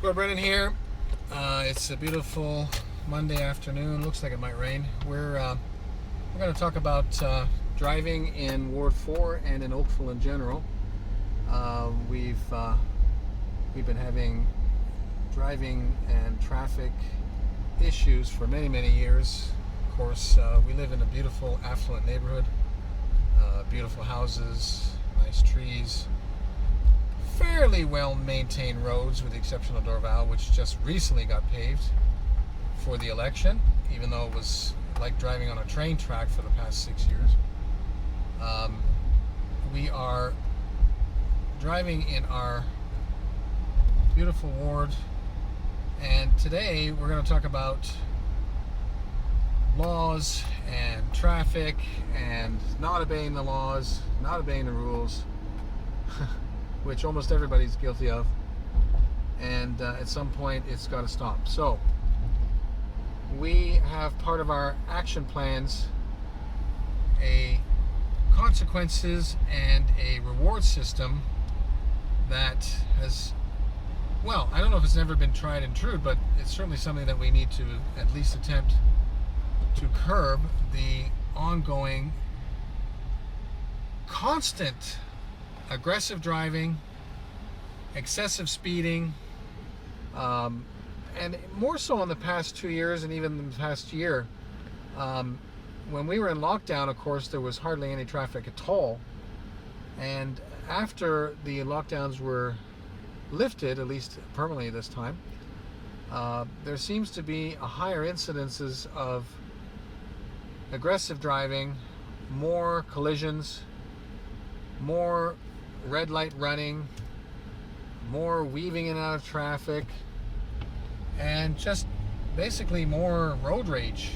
Well, Brennan here. It's a beautiful Monday afternoon. Looks like it might rain. We're going to talk about driving in Ward 4 and in Oakville in general. We've been having driving and traffic issues for many years. Of course, we live in a beautiful, affluent neighborhood. Beautiful houses, nice trees, fairly well maintained roads with the exception of Dorval, which just recently got paved for the election, even though it was like driving on a train track for the past 6 years. We are driving in our beautiful ward, and today we're going to talk about laws and traffic and not obeying the laws, not obeying the rules, which almost everybody's guilty of, and at some point it's got to stop. So we have part of our action plans a consequences and a reward system that has, well, I don't know if it's never been tried and true, but it's certainly something that we need to at least attempt to curb the ongoing constant aggressive driving, excessive speeding, and more so in the past 2 years and even the past year. When we were in lockdown, of course, there was hardly any traffic at all. And after the lockdowns were lifted, at least permanently this time, there seems to be a higher incidences of aggressive driving, more collisions, more red light running, more weaving in and out of traffic, and just basically more road rage.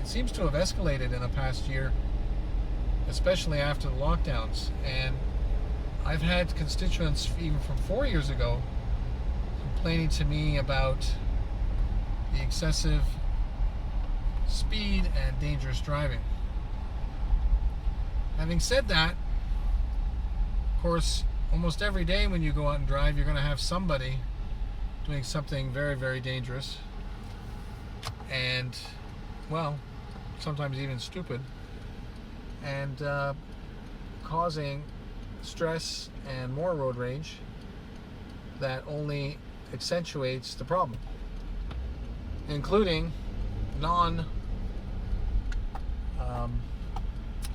It seems to have escalated in the past year, especially after the lockdowns. And I've had constituents even from 4 years ago complaining to me about the excessive speed and dangerous driving. Having said that, of course, almost every day when you go out and drive, you're going to have somebody doing something very dangerous and, well, sometimes even stupid, and causing stress and more road rage that only accentuates the problem, including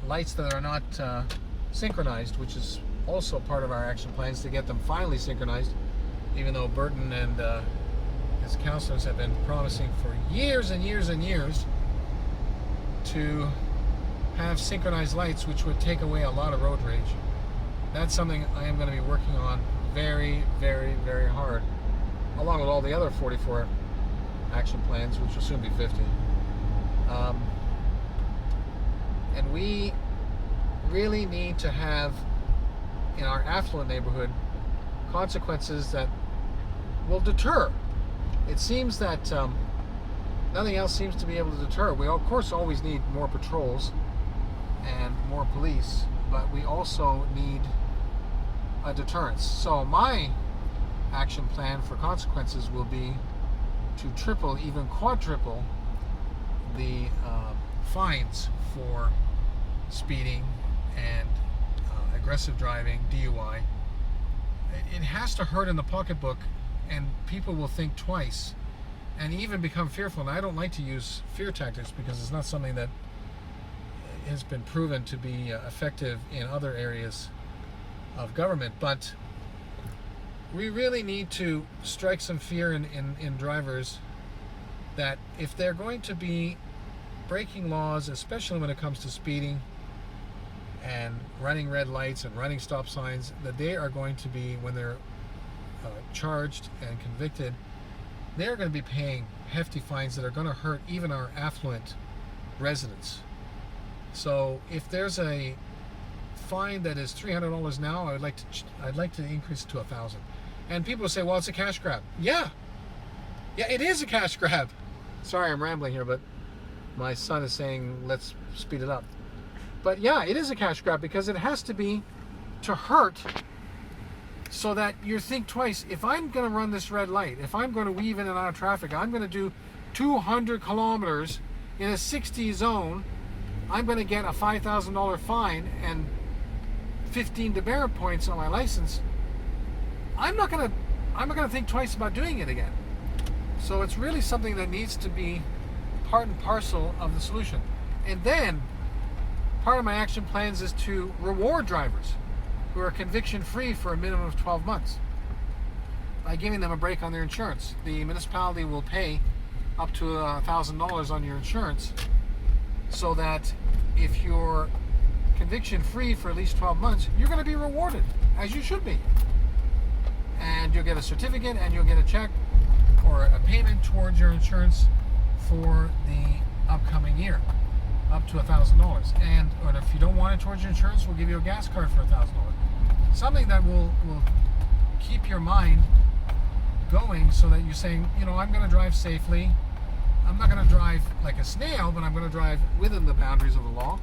lights that are not synchronized, which is also part of our action plans to get them finally synchronized, even though Burton and his counselors have been promising for years and years to have synchronized lights, which would take away a lot of road rage. That's something I am going to be working on very hard, along with all the other 44 action plans, which will soon be 50. And we really need to have, in our affluent neighborhood, consequences that will deter. It seems that nothing else seems to be able to deter. We, of course, always need more patrols and more police, but we also need a deterrence. So my action plan for consequences will be to triple, even quadruple the fines for speeding and aggressive driving, DUI. It has to hurt in the pocketbook, and people will think twice and even become fearful. And I don't like to use fear tactics because it's not something that has been proven to be effective in other areas of government. But we really need to strike some fear in drivers that if they're going to be breaking laws, especially when it comes to speeding and running red lights and running stop signs, that they are going to be, when they're charged and convicted, they're going to be paying hefty fines that are going to hurt even our affluent residents. So if there's a fine that is $300 now, I'd like to increase it to $1,000. And people say, well, it's a cash grab. Yeah, it is a cash grab. Sorry, I'm rambling here, but my son is saying let's speed it up. But yeah, it is a cash grab because it has to be to hurt so that you think twice. If I'm going to run this red light, if I'm going to weave in and out of traffic, I'm going to do 200 kilometers in a 60 zone, I'm going to get a $5,000 fine and 15 demerit points on my license. I'm not going to think twice about doing it again. So it's really something that needs to be part and parcel of the solution. And then part of my action plans is to reward drivers who are conviction free for a minimum of 12 months by giving them a break on their insurance. The municipality will pay up to $1,000 on your insurance, so that if you're conviction free for at least 12 months, you're going to be rewarded, as you should be. And you'll get a certificate, and you'll get a check or a payment towards your insurance for the upcoming year, up to $1,000. And or if you don't want it towards your insurance, we'll give you a gas card for $1,000. Something that will keep your mind going, so that you're saying, you know, I'm going to drive safely. I'm not going to drive like a snail, but I'm going to drive within the boundaries of the law,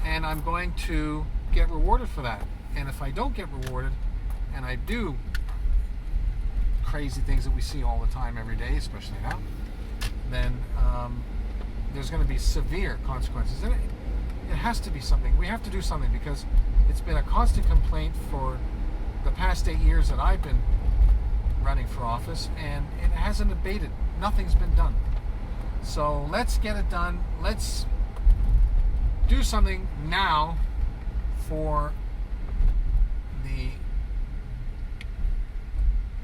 and I'm going to get rewarded for that. And if I don't get rewarded, and I do crazy things that we see all the time every day, especially now, then there's going to be severe consequences. And it has to be something. We have to do something, because it's been a constant complaint for the past 8 years that I've been running for office, and it hasn't abated. Nothing's been done. So let's get it done. Let's do something now for the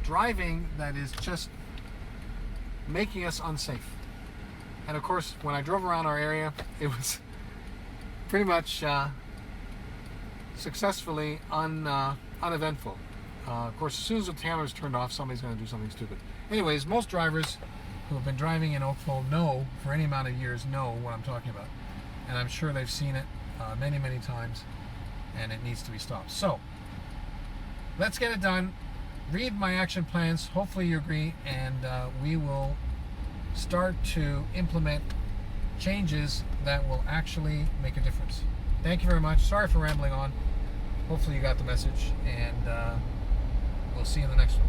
driving that is just making us unsafe. And of course, when I drove around our area, it was pretty much successfully uneventful. Of course, as soon as the timer's turned off, somebody's going to do something stupid. Anyways, most drivers who have been driving in Oakville know, for any amount of years, know what I'm talking about. And I'm sure they've seen it many, many times, and it needs to be stopped. So, let's get it done. Read my action plans. Hopefully you agree, and we will start to implement changes that will actually make a difference. Thank you very much. Sorry for rambling on. Hopefully you got the message, and we'll see you in the next one.